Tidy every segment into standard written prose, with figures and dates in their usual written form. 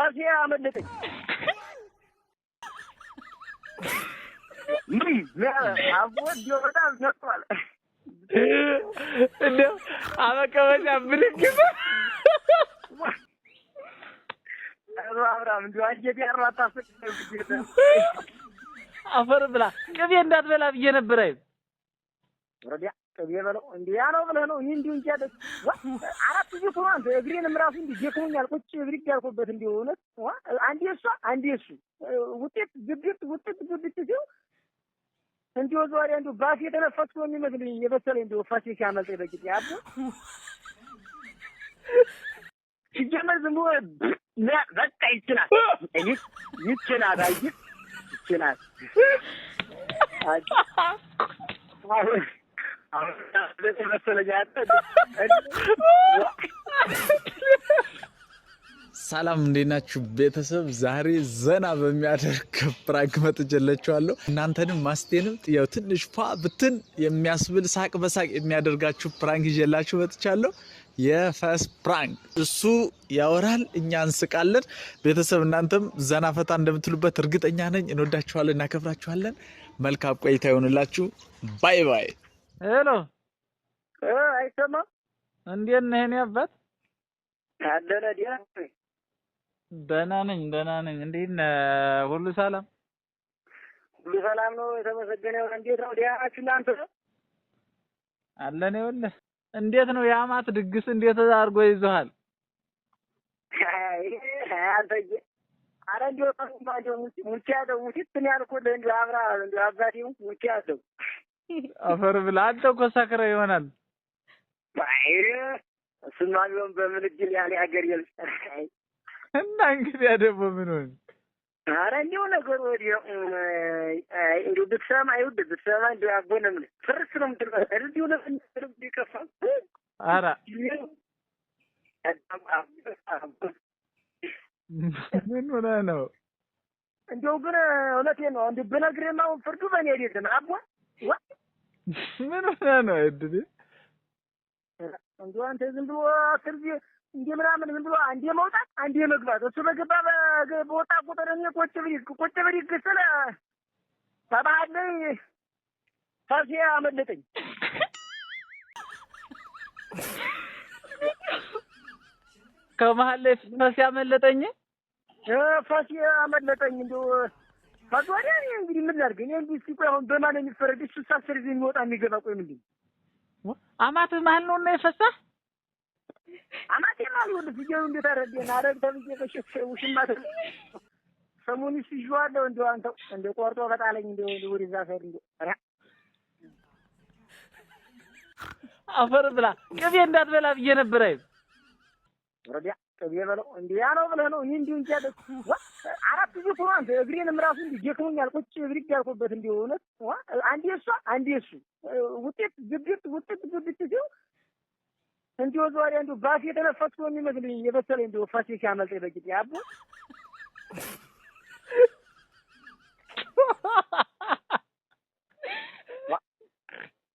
ፋሲያ አመለጠኝ አቦት ጆሮታል ነጥቷል እንደው አበቀበኛ ብልክ አብራም እንደው አጀብ ያራታስክ አፈር ብላ ቅቤ እንዳትበላ ብዬ ነበር አይደል ወዲያ ቅቤ በለው እንዴ ያለው ብለህ ነው እንዲሁ እንጂ አይደል አራት ጊዜ ቁርአን እግሬንም ራሱ እንዲህ ደክሞኛል ቁጭ ብድግ ያልኩበት እንዲሁ እውነት አንዴ እሷ አንዴ እሱ ውጤት ግብት ሲው እንዲሁ ዛሬ እንዲሁ ባፍ የተነፈስኩ የሚመስልኝ የበሰለኝ እንዲሁ ፋሲ ሲያመልጥ በግድ ያብ ሲጀመር ዝም ብሎ በቃ ይችላል ይችላል ይችላል ሰላም እንዴት ናችሁ ቤተሰብ? ዛሬ ዘና በሚያደርግ ፕራንክ መጥቼላችኋለሁ። እናንተንም ማስቴንም ያው ትንሽ ብትን የሚያስብል ሳቅ በሳቅ የሚያደርጋችሁ ፕራንክ ይዤላችሁ መጥቻለሁ። የፈስ ፕራንክ እሱ ያወራል፣ እኛ እንስቃለን። ቤተሰብ እናንተም ዘና ፈታ እንደምትሉበት እርግጠኛ ነኝ። እንወዳችኋለን፣ እናከብራችኋለን። መልካም ቆይታ ይሁንላችሁ። ባይ ባይ። ሄሎ አይሰማም? እንዴት ነህ የኔ አባት? አደረ ዲያ ደህና ነኝ። እንዴት ነህ? ሁሉ ሰላም? ሁሉ ሰላም ነው፣ የተመሰገነ ይሁን። እንዴት ነው ዲያችሁ እናንተ? አለን ይኸውልህ። እንዴት ነው የአማት ድግስ እንዴት አድርጎ ይዞሃል? አንተዬ ኧረ እንደው ሙቻው ሙቲት ያልኩልህ እንደው አብራ እንደው አባቴው ሙቻው አፈር ብላ አንተ እኮ ሰክረህ ይሆናል። እሱማ ቢሆን በምን እጅል ያለ ሀገር ይልስ እና እንግዲህ ደግሞ ምን ሆነ? ኧረ እንደው ነገር ወዲያው እንደው ብትሰማ እንደው አቦነም ፍርስ ነው የምትለው እንደው ለምን ይከፋል? ኧረ ምን ሆነ ነው? እንደው ግን እውነቴን ነው እንደው ብነግርህማ ፍርዱ በእኔ አይደለም አቦ ምን ሆነ ነው እድል እንደው አንተ ዝም ብሎ አስርዚ እንደ ምናምን ዝም ብሎ አንዴ መውጣት አንዴ መግባት እሱ በገባ በወጣ ቁጥር እኔ ቁጭ ብድግ ስለ ተባለ ፋሲያ አመለጠኝ ከመሀል ላይ ፋሲያ አመለጠኝ እንደው ታዲያ እንግዲህ ምን ላድርግ? እኔ እንዲህ ሲቆይ አሁን በማን የሚፈረድ እሱ ሳስርዚ የሚወጣ የሚገባ ቆይ ምንድን ነው አማት መሀል ነው እና የፈሳህ አማቴ ማለት ነው ፍየው እንዴት አረደና አረግ ተብዬ በሽውሽማ ሰሞኑን ሲጇዋለሁ እንደው አንተው እንደው ቆርጦ በጣለኝ እንደው ወደዛ ሰር እንደው አፈር ብላ ቅቤ እንዳትበላ ብዬ ነበር አይደል? ወዲያ ቅቤ በለው እንዴ ያለው ብለህ ነው እንዲሁ እንጂ አይደል? አራት ጊዜ ቁርአን እግሬንም ራሱ እንዲህ ደክሞኛል ቁጭ ብድግ ያልኩበት እንደው እውነት አንዴ እሷ አንዴ እሱ ውጤት ግብት ሲው እንዲሁ ዛሬ እንደው ባፍ የተነፈስኩ የሚመስልኝ የበሰለኝ እንደው ፋሲ ሲያመልጥ በግድ ያብ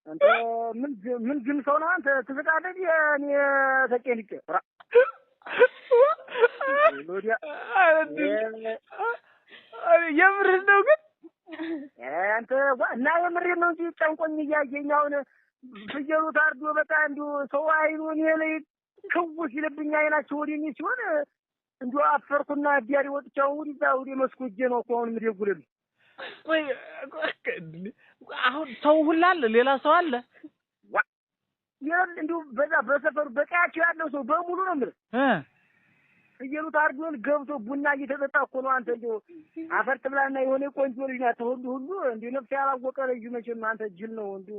አንተ ምን ግን ሰው ነው አንተ ትዝቃለህ? እኔ ተጨንቄ የምርህ ነው ግን አንተ እና የምሬን ነው እንጂ ጨንቆኝ እያየኝ አሁን ፍየሉ ታርዶ በቃ እንዲሁ ሰው አይኑን ላይ ክው ሲልብኝ አይናቸው ወደ እኔ ሲሆን እንዲሁ አፈርኩና ዲያሪ ወጥቻው ወደ መስኮጄ ነው እኮ አሁን የምደጉልልህ። ወይ አሁን ሰው ሁላ አለ፣ ሌላ ሰው አለ እንዲሁ በዛ በሰፈሩ በቀያቸው ያለው ሰው በሙሉ ነው የምልህ ፍየሉ ታርዶን ገብቶ ቡና እየተጠጣ እኮ ነው። አንተ እንዲሁ አፈር ትብላና የሆነ ቆንጆ ልጅ ናት ሁሉ እንዲሁ ነፍስ ያላወቀ ልጅ መቼም አንተ ጅል ነው እንዲሁ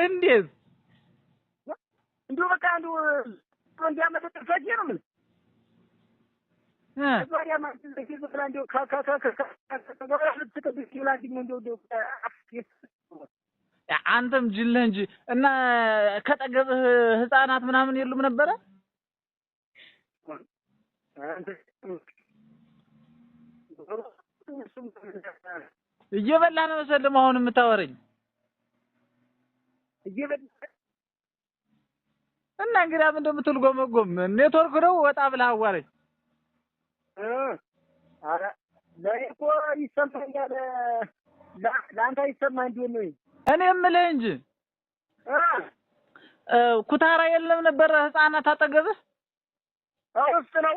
እንዴት እንዲሁ በቃ እንዲሁ እንዲያመጣ ፈጅ ነው የምልህ ዛሬ ማለት እንደዚህ ብላ እንዲሁ አንተም ጅል ነህ እንጂ እና ከጠገብህ ህፃናት ምናምን የሉም ነበረ? እየበላህ ነው መሰለህ አሁን የምታወረኝ? እና እንግዲህ ምን እንደምትል ጎመጎም ኔትወርክ ነው ወጣ ብለህ አዋረኝ። ኧረ ለእኔ እኮ ይሰማኛል። ለአንተ አይሰማህ እንዴት ነው? እኔ የምልህ እንጂ ኩታራ የለም ነበር ህፃናት አጠገብህ? ውስጥ ነው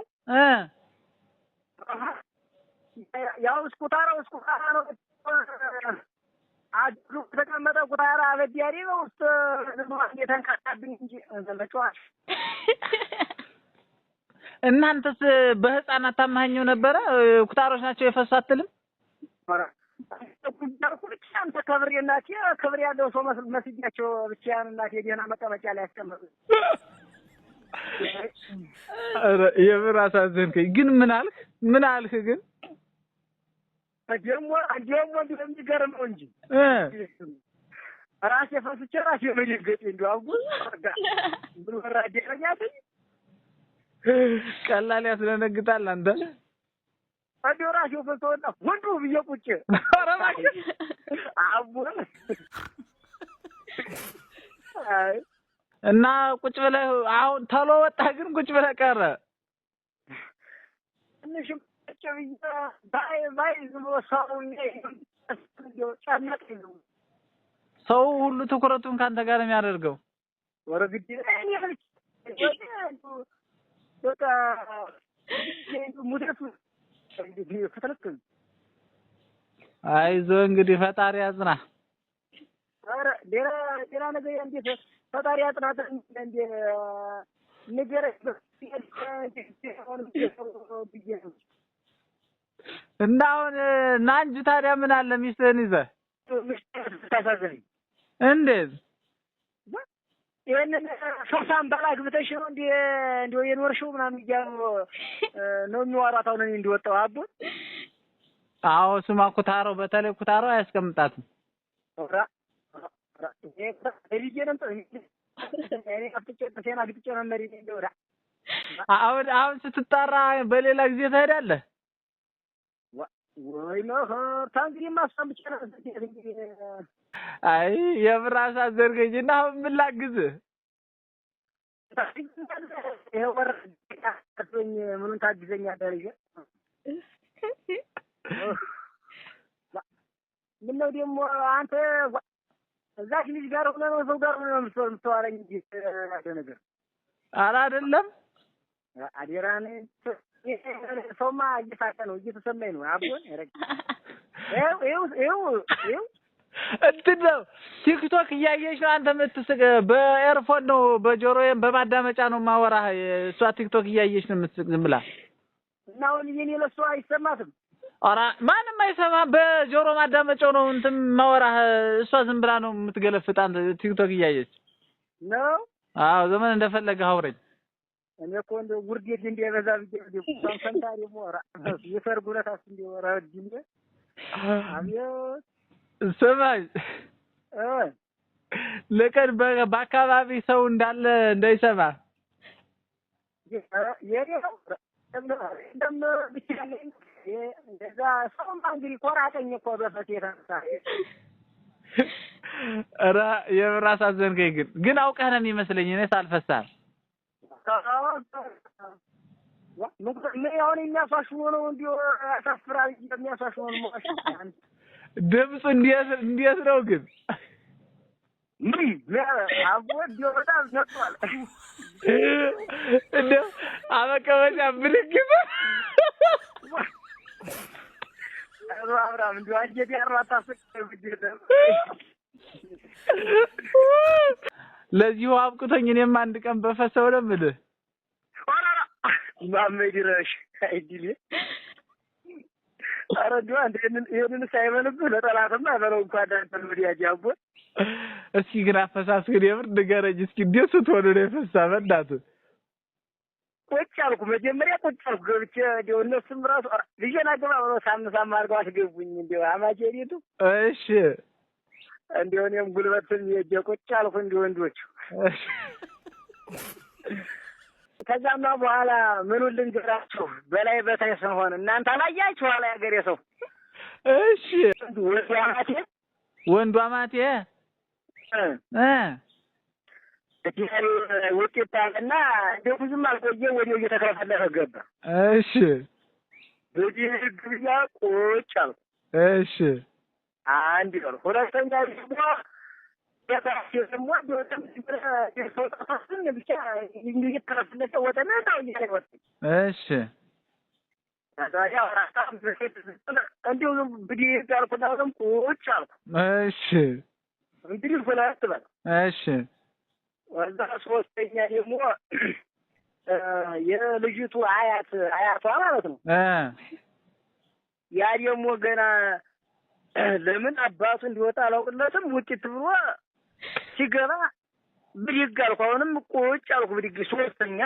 ያው ኩታራ ነው። አድሩ ተቀመጠ ኩታራ አበዲያሪ ነው ውስጥ የተንካታብኝ እንጂ ዘመቻዋል። እናንተስ በህፃናት ታማኸኘው ነበረ? ኩታሮች ናቸው የፈሱ አትልም? አንተ ክብር ያለው ሰው መስያቸው ብቻዬን እናቴ ደህና መቀመጫ ላይ ያስቀመጡ። ኧረ የምር አሳዘንከኝ። ግን ምን አልክ ግን? ደግሞ እንደሚገርመው እንጂ ራሴ ፈስቼ ራሴ መደገጤ እንደው አጉል ብሎ ወራደኛት ቀላል ያስደነግጣል። አንተ እንደው ራሴው ፈስቶና ወንዱ ብዬ ቁጭ ኧረ እባክህ አቡን እና ቁጭ ብለህ አሁን ተሎ ወጣህ ግን ቁጭ ብለህ ቀረ? ትንሽም ቁጭ ብዬ ባይ ዝም ብሎ ሰው ሁሉ ትኩረቱን ካንተ ጋር የሚያደርገው ወረግዲ በቃ ሙደቱ ከተለከለ። አይዞህ እንግዲህ ፈጣሪ ያጽና። ኧረ ሌላ ነገር እንዴት ፈጣሪ ያጽናት እንዴ ንገረኝ። እና አሁን ና እንጂ ታዲያ ምን አለ ሚስትህን ይዘህ ታሳዘኝ። እንዴት ይሄንን ሶሳን ባላግብተሽ ነው እንደው የኖርሽው ምናምን እያሉ ነው የሚዋራት። አሁን እኔ እንዲወጣው አቦ አዎ ስማ ኩታራው በተለይ ኩታራው አያስቀምጣትም። አሁን ስትጣራ በሌላ ጊዜ ትሄዳለህ ወይ ነው ታንግሪ ማስቀምጫ ነው። አይ የምር አሳዘንከኝና አሁን ምን ላግዝህ? ይሄው ወርደኝ ምኑን ታግዘኛለህ? ምን ነው ደግሞ አንተ እዛች ልጅ ጋር ሆነ ነው ሰው ጋር ሆነ ነው የምትዋረኝ እንጂ ያለ ነገር ኧረ አይደለም። አዴራኔ ሰውማ እየሳቀ ነው እየተሰማኝ ነው። አቦን ይኸው እንትን ነው ቲክቶክ እያየሽ ነው አንተ የምትስቅ። በኤርፎን ነው በጆሮዬም በማዳመጫ ነው ማወራህ። እሷ ቲክቶክ እያየሽ ነው የምትስቅ ዝም ብላ እና አሁን የኔ ለሷ አይሰማትም። ኧረ ማንም አይሰማም። በጆሮ ማዳመጫው ነው እንትን ማወራህ። እሷ ዝም ብላ ነው የምትገለፍጥ አንተ ቲክቶክ እያየች ነው። አዎ ዘመን እንደፈለገ አውረኝ። እኔ እኮ እንደው ውርዴት እንደበዛ ብዬ ሰንታ ደግሞ የሰርጉ ዕለታስ እንደው ረድኝ አብዮት ስማኝ ለቀን በአካባቢ ሰው እንዳለ እንዳይሰማ የኔው እንደዛ ሰውማ እንግዲህ ኮራተኝ እኮ በፈቴ የተነሳ። ኧረ የምር አሳዘንከኝ። ግን አውቀህ ነው የሚመስለኝ እኔ ሳልፈሳህ ምን አሁን የሚያሳሽው ነው እንዲሁ ያሳፍራል። የሚያሳሽው ነው ድምፁ እንዴት ነው ግን? አቦ እንዲሁ በጣም ነጥቷል። እንደው አበቀበጫ ምልክት አብራም እንዲሁ አንጀት ያራታስቅ ለዚሁ አብቁተኝ። እኔም አንድ ቀን በፈሰው ነው የምልህ። ማመዲረሽ አይዲል አረዱ አንተ ይሄንን ሳይበልብህ ለጠላትማ በለው እንኳን ዳንተን ወዲያጅ አቦ። እስኪ ግን አፈሳስክን የምር ንገረኝ እስኪ እንዴት ስትሆን ነው የፈሳ? በእናትህ ቁጭ አልኩ መጀመሪያ ቁጭ አልኩ ገብቼ እንደው እነሱም ራሱ ልጄን አገባ ብለው ሳም አድርገው አስገቡኝ። እንደው አማጀሪቱ እሺ እንደው እኔም ጉልበትም የእጄ ቁጭ አልኩ እንደ ወንዶቹ። ከዛማ በኋላ ምኑን ልንገራችሁ በላይ በታይ ስንሆን እናንተ አላያችሁ ኋላ ያገሬ ሰው። እሺ ወንዱ አማቴ እዲያሪ ውጤት አለና እንደው ብዙም አልቆየ ወዲያው እየተከፋፈለ ገባ። እሺ በዚህ ግብያ ቁጭ አልኩ። እሺ አንድ ነው። ሁለተኛ ደግሞ የታችሁ ደግሞ ወደም ተፈስን ብቻ እንግዲህ ተረፍነተ ወደና ታው ይያለወጥ። እሺ ታዲያ አራታም በፊት እንዲሁ ብዲህ ጋርኩና ደግሞ ቁጭ አልኩ። እሺ እንግዲህ ሁለት በል። እሺ ወዛ ሶስተኛ ደግሞ የልጅቱ አያቷ ማለት ነው። ያ ደግሞ ገና ለምን አባቱ እንዲወጣ አላውቅለትም። ውጭት ብሎ ሲገባ ብድግ አልኩ። አሁንም ቁጭ አልኩ ብድግ። ሶስተኛ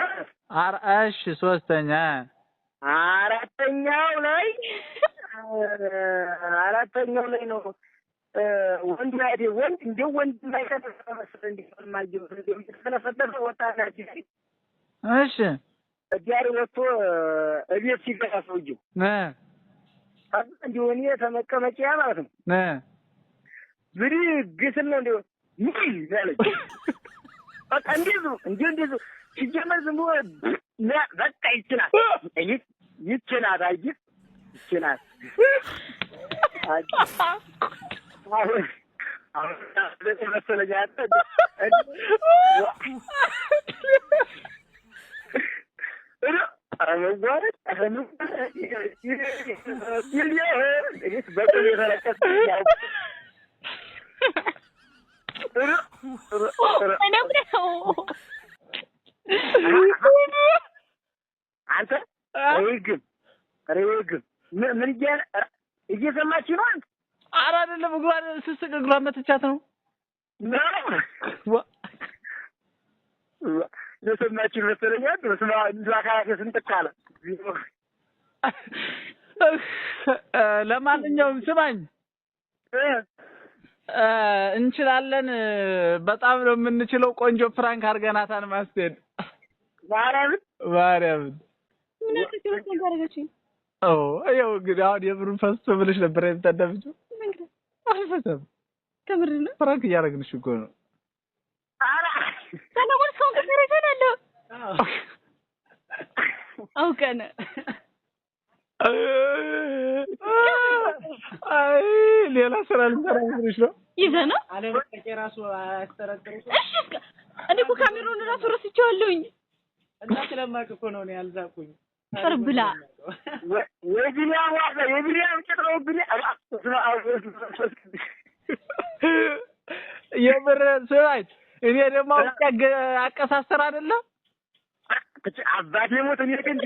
እሺ ሶስተኛ አራተኛው ላይ ነው ወንድ ያዴ ወንድ ማይከተሰለ እንዲሆን ማጅብ ስለፈለፈ ወጣና ጂሲ እሺ ዲያሪ ወጥቶ እቤት ሲገባ ሰውዬው እንዲሆን የተመቀመጫ ማለት ነው። ብድግ ነው እንዲሁ ምን ያለች በቃ እንዴት ሲጀመር ዝም ብሎ በቃ ይችላል አሁን መሰለኝ አንተ አይግም ምን እየሰማች ነው? አንተ ኧረ አይደለም እግሯን ስስቅ እግሯን መትቻት ነው። የሰማች መሰለኛል። በስማ እንዛካሽ ስንጥቃለ ለማንኛውም ስማኝ እንችላለን። በጣም ነው የምንችለው። ቆንጆ ፍራንክ አድርገናታል። ማስቴድ ማርያምን ምን አትችልም ታደርገችኝ? ያው እንግዲህ አሁን የብሩን ፈስቶ ብለሽ ነበር የምታዳምጪው። አልፈሰም ከምር ነው። ፍራንክ እያደረግንሽ እኮ ነው። ሰላሙን ሰው ተሰረተናለሁ። አውቀነ ሌላ ስራ ልንሰራሽ ነው። ይዘና አለበቀ ራሱ አስተረጥሩ። እሺ እኔ እኮ ካሜራውን ራሱ ረስቼዋለሁኝ። እና ስለማውቅ እኮ ነው ያልዛቁኝ። ተርብላ የቢሊያ ጨጥሮ ቢሊያ የምር ስራች እኔ ደግሞ አቀሳሰር አይደለም አባቴ ሞት እኔ ግን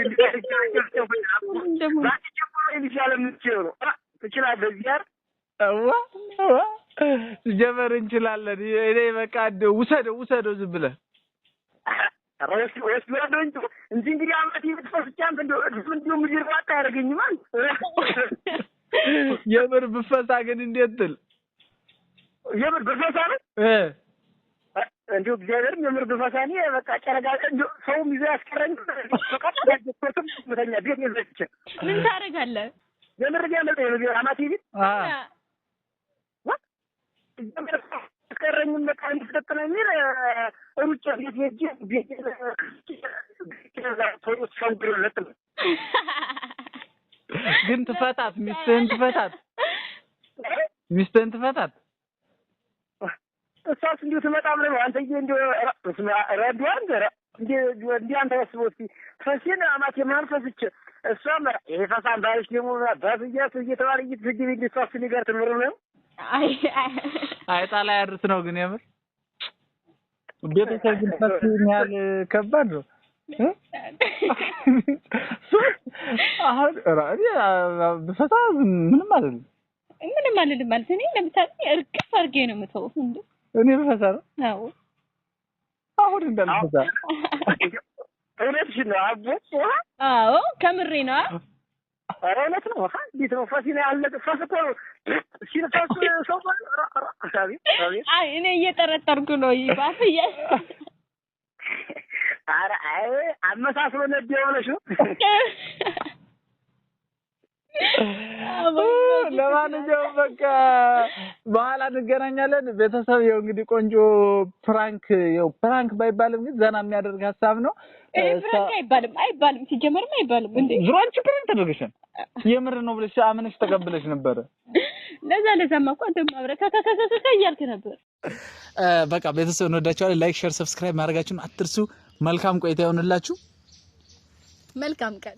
ጀመር እንችላለን። እኔ በቃ ውሰደው ዝም ብለህ እንጂ እንግዲህ አመት ይፈስቻን እንዲሁ ምድር ዋጣ ያደርገኝማል። የምር ብፈሳ ግን እንዴት ትል የምር ብፈሳ ነው እንዲሁ እግዚአብሔርም የምር ብፈሳኔ በቃ ጨረጋ እንዲሁ ሰውም ይዞ ያስቀረኝ በቃ ያጀቶትም ምተኛ ቤት ይዘች ምን ታደርጋለህ? የምር ያመጣ የምር አማት ይቢት የምር ያስቀረኝም በቃ እንድትጠቅነ የሚል ሩጫ ቤት ግን ትፈታት ሚስትህን ትፈታት እሷስ እንዲሁ ትመጣ ብለህ ነው አንተዬ እንዲሁ ረዲያን እንዲህ አንተ ወስቦ እስኪ ፈሲን አማት የማንፈስች እሷም ይሄ ፈሳን ባልሽ ደግሞ በብያት እየተባለ እየተሰግብ እንዲሷስ ንገር ትምር ነው። አይጣላ ያርስ ነው ግን የምር ቤተሰብ ግን ፈሲን ያህል ከባድ ነው። አሁን ራዲ በፈታ ምንም አይደለም ማለት እኔ ለምሳሌ እርቅፍ አድርጌ ነው የምተውት እንዴ እኔ በፈታ ነው። አዎ አሁን እንዳልፈታ እውነትሽ ነው አቦት። አዎ ከምሬ ነው። እውነት ነው። እንዴት ነው ፈሲና ያለ ፈስኮ ሲነፋስ ሰው አይ እኔ እየጠረጠርኩ ነው ይባፍያ አይ አመሳስሎ ነበር የሆነሽ ነው። ለማንኛውም በቃ በኋላ እንገናኛለን ቤተሰብ። ይኸው እንግዲህ ቆንጆ ፕራንክ ባይባልም ግን ዘና የሚያደርግ ሀሳብ ነው። ፕራንክ አይባልም ሲጀመርም አይባልም እንዴ ዙራንቺ ፕራንክ ተደረገሽን የምር ነው ብለሽ አምነሽ ተቀበለሽ ነበር። ለዛማ እኮ ተማብረከከከከ እያልክ ነበር። በቃ ቤተሰብ እንወዳችኋለን። ላይክ ሼር ሰብስክራይብ ማድረጋችሁን አትርሱ። መልካም ቆይታ ይሁንላችሁ። መልካም ቀን